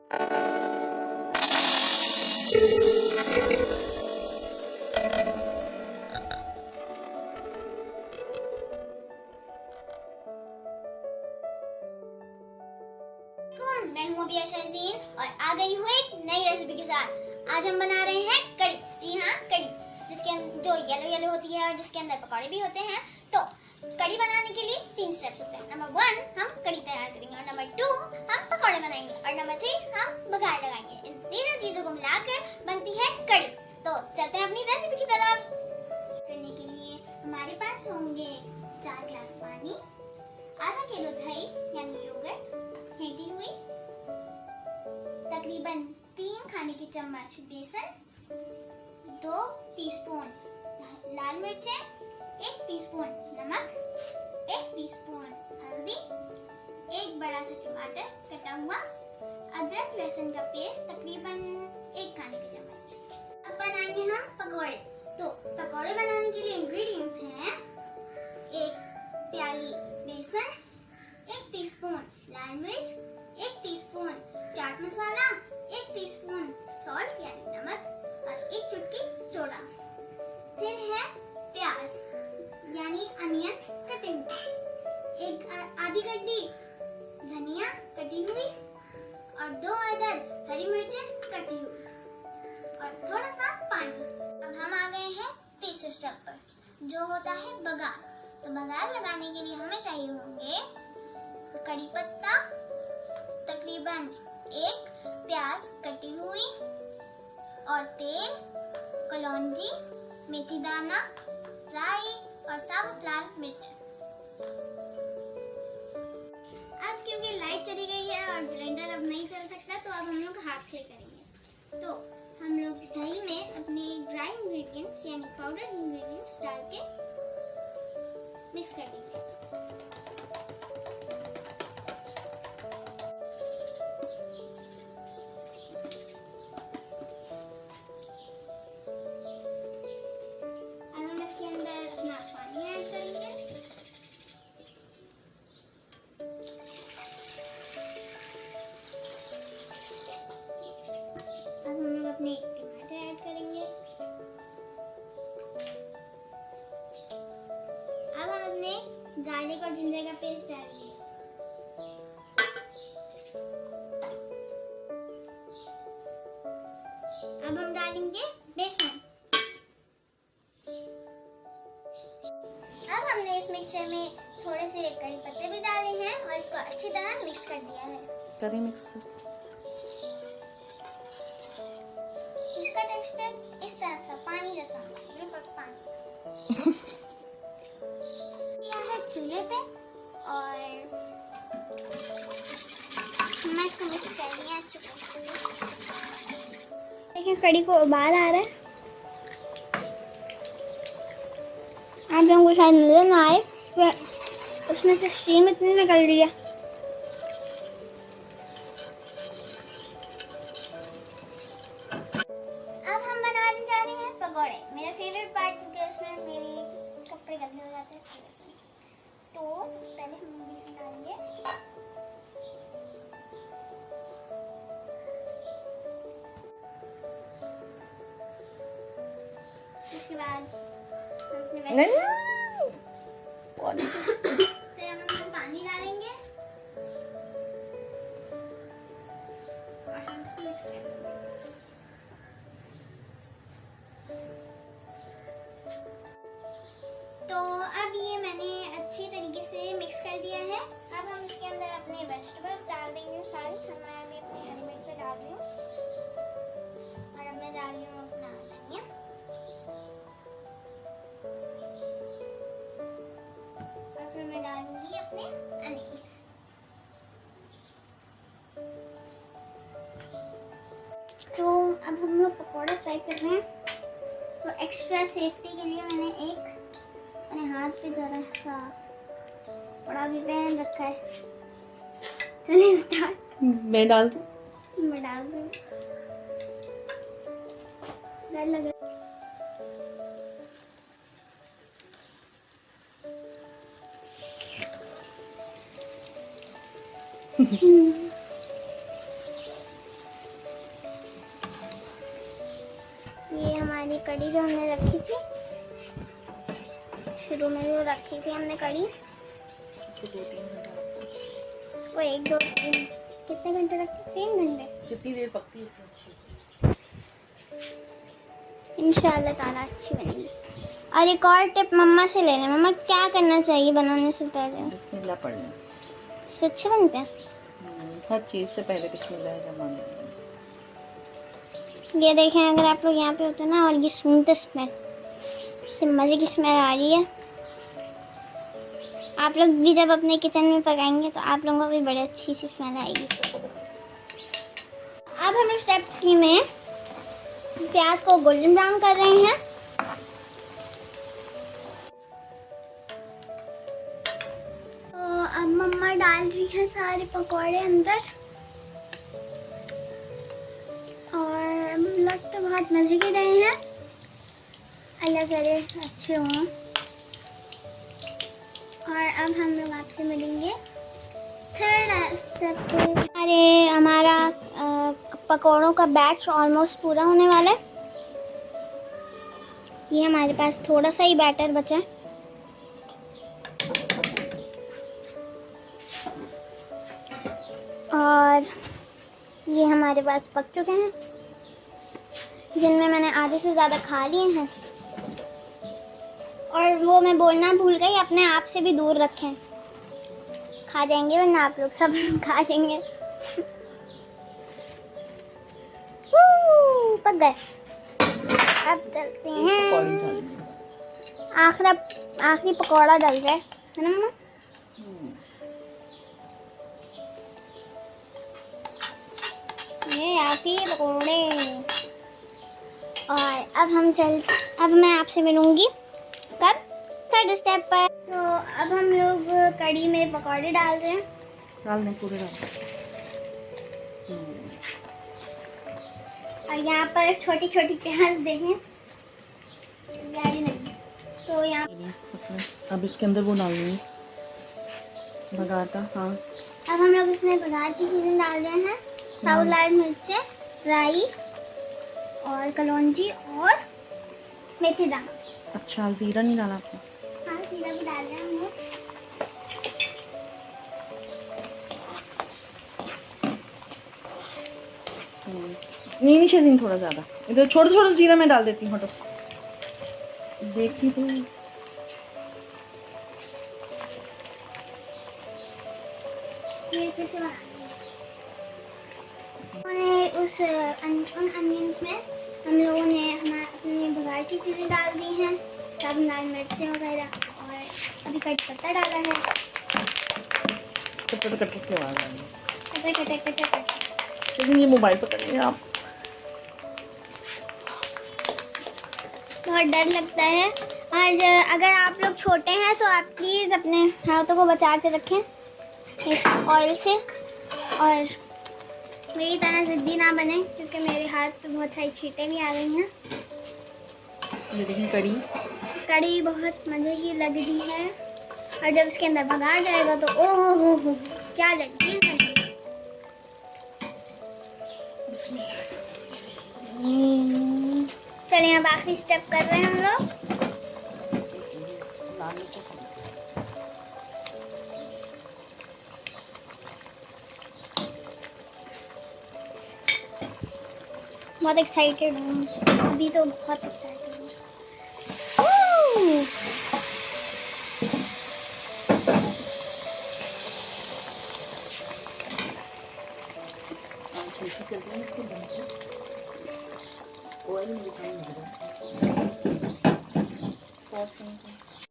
मैं हूँ अभी शहज़ीन और आ गई हूँ एक नई रेसिपी के साथ। आज हम बना रहे हैं कड़ी। जी हाँ, कड़ी, जिसके जो येलो येलो होती है और जिसके अंदर पकौड़े भी होते हैं। तो कड़ी बनाने के लिए 3 स्टेप्स होते हैं। नंबर 1 हम कड़ी तैयार करेंगे, और नंबर 2 हम पकौड़े बनाएंगे, और नंबर 3 हम बघार लगाएंगे। इन तीनों चीजों को मिलाकर बनती है कड़ी। तो चलते हैं अपनी रेसिपी की तरफ। करने के लिए हमारे पास होंगे 4 ग्लास पानी, आधा किलो दही यानी योगर्ट, फेंटी हुई, तकरीबन 3 खाने की चम्मच बेसन, 2 टीस्पून लाल मिर्चें, 1 टीस्पून नमक, 1 टीस्पून हल्दी, 1 बड़ा सा टमाटर कटा हुआ, अदरक लहसुन का पेस्ट तकरीबन 1 खाने की चम्मच। अब बनाएंगे हम पकौड़े। तो पकौड़े बनाने के लिए इंग्रेडिएंट्स हैं 1 प्याली बेसन, 1 टीस्पून लाल मिर्च, 1 teaspoon chaat masala, 1 teaspoon salt यानी नमक, और 1 चुटकी सोडा। फिर है प्याज यानी अनियन कटिंग, एक आधी गड्डी धनिया कटी हुई, और 2 अदद हरी मिर्चें कटी हुई, और थोड़ा सा पानी। अब हम आ गए हैं तीसरे स्टेप पर, जो होता है बघार। तो बघार लगाने के लिए हमें चाहिए होंगे कड़ी पत्ता तकरीबन 1, प्याज कटी हुई, और तेल, कलौंजी, मेथी दाना, राई और साबुत लाल मिर्च। अब क्योंकि लाइट चली गई है और ब्लेंडर अब नहीं चल सकता, तो अब हम लोग हाथ से करेंगे। तो हम लोग दही में अपने ड्राई इंग्रेडिएंट्स यानी पाउडर इंग्रेडिएंट्स डाल के मिक्स कर देंगे। अपने टमाटर ऐड करेंगे। अब हम अपने गार्लिक और जिंजर का पेस्ट डालेंगे। अब हम डालेंगे बेसन। अब हमने इस मिक्सचर में थोड़े से कड़ी पत्ते भी डाले हैं और इसको अच्छी तरह मिक्स कर दिया है। करी मिक्स। इसका टेक्सचर इस तरह से पानी जैसा बिल्कुल पानी यह है चूल्हे पे, और मैं इसको मिक्स कर दिया अच्छी तरह से। देखिए कड़ी को उबाल आ रहा है। आप लोगों को शायद नजर ना आए, उसमें से स्टीम इतनी निकल रही है। मेरा फेवरेट पार्ट, क्योंकि इसमें मेरे कपड़े गंदे हो जाते हैं इस वजह से। तो सबसे पहले हम बेसन डालेंगे, उसके बाद हम अपने फिर हम इसमें पानी डालेंगे और हम इसको मिक्स करेंगे। तो अब ये मैंने अच्छी तरीके से मिक्स कर दिया है। अब हम इसके अंदर अपने वेजिटेबल्स डाल देंगे सारी। मैं अभी अपनी हरी मिर्च डाल रही हूँ, और अब मैं डाल रही हूँ अपना धनिया, और फिर मैं डालूंगी अपने अनियंस। तो अब हम लोग पकौड़े फ्राई कर रहे हैं। तो एक्स्ट्रा सेफ्टी के लिए मैंने एक अपने हाथ पे जरा सा बड़ा भी पहन रखा है। चलिए स्टार्ट। मैं डाल दूं? मैं डाल दूं। डर लग रहा ये हमारी कड़ी जो हमने रखी थी, शुरू में जो रखी थी हमने कड़ी, इसको 1 2 3 कितने घंटे रखे? 3 घंटे। जितनी देर पकती है इंशाल्लाह ताला अच्छी बनेगी। और एक और टिप मम्मा से ले लें। मम्मा क्या करना चाहिए बनाने से पहले? बिस्मिल्लाह पढ़ना। इससे अच्छे बनते हैं? हर चीज़ से पहले बिस्मिल्लाह रहमान। ये देखें, अगर आप लोग यहाँ पे होते ना और ये सूंघते स्मेल, तो मज़े की स्मेल आ रही है। आप लोग भी जब अपने किचन में पकाएंगे तो आप लोगों को भी बड़ी अच्छी सी स्मेल आएगी। अब हम स्टेप 3 में प्याज को गोल्डन ब्राउन कर रहे हैं। तो अब मम्मा डाल रही हैं सारे पकौड़े अंदर, और लग तो बहुत मजे के रहे हैं। अल्लाह करे अच्छे हों। और अब हम लोग आपसे मिलेंगे थर्ड स्टेप पे। अरे हमारा पकौड़ों का बैच ऑलमोस्ट पूरा होने वाला है। ये हमारे पास थोड़ा सा ही बैटर बचा है। और ये हमारे पास पक चुके हैं, जिनमें मैंने आधे से ज़्यादा खा लिए हैं। और वो मैं बोलना भूल गई, अपने आप से भी दूर रखें, खा जाएंगे वरना आप लोग सब खा जाएंगे। पक गए। अब चलते हैं, आखिरी पकौड़ा डल गया है ना मम्मा? ये आप ही पकौड़े। और अब मैं आपसे मिलूंगी कब? थर्ड स्टेप पर। तो अब हम लोग कड़ी में पकौड़े डाल रहे हैं। डाल दें, पूरे डाल। और यहाँ पर छोटी छोटी प्याज देखें, प्यारी नहीं। तो यहाँ अब इसके अंदर वो डालनी बघार का। हाँ, अब हम लोग इसमें बघार की चीज़ें डाल रहे हैं। साबुत लाल मिर्चें, राई और कलौंजी और मेथी दाना। अच्छा, जीरा नहीं डाला आपने? हाँ, जीरा भी डाल रहे हैं हम लोग। नहीं शहज़ीन, थोड़ा ज़्यादा। इधर छोटा छोटा जीरा मैं डाल देती हूँ। हटो, देखी तो ये फिर से उन अनियंस में हम लोगों ने अपनी बघार की चीज़ें डाल दी हैं, सब लाल मिर्चें वगैरह, और अभी कट पत्ता डाला है। कट। ये मोबाइल पकड़िए आप। बहुत डर लगता है। और अगर आप लोग छोटे हैं तो आप प्लीज़ अपने हाथों को बचा के रखें इस ऑयल से, और मेरी तरह ज़िद्दी ना बने, क्योंकि मेरे हाथ पे बहुत सारी छींटें भी आ गई हैं। ये देखिए, कड़ी बहुत मज़े की लग रही है। और जब इसके अंदर बघार जाएगा तो ओह हो क्या लजीज है। चलिए अब आखिरी स्टेप कर रहे हैं हम लोग। बहुत एक्साइटेड हूँ अभी, तो बहुत एक्साइटेड हूँ।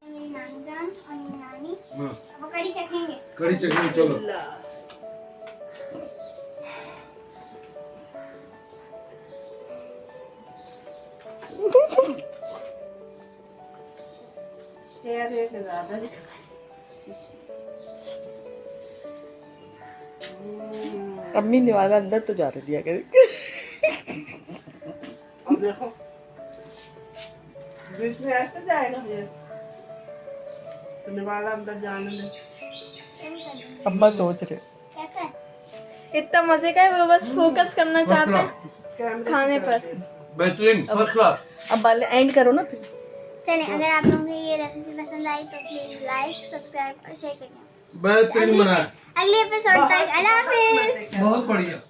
मेरी नानी जान और मेरी नानी वो कड़ी चखेंगे। चलो। अपनी निवाला अंदर तो जाने दिया करे। अब देखो बीच में ऐसे जाएगा ये, तो निवाला अंदर जाने में। अम्मा सोच रहे कैसा है? इतना मजे का है, वो बस फोकस करना चाहते हैं खाने पर। बेहतरीन, फर्स्ट क्लास। अब एंड करो ना फिर। चलें, अगर आप लोगों को ये रेसिपी पसंद आई तो प्लीज लाइक, सब्सक्राइब और शेयर करें। बेहतरीन बना है, अगले एपिसोड तक अल्लाह हाफिज। बहुत बढ़िया।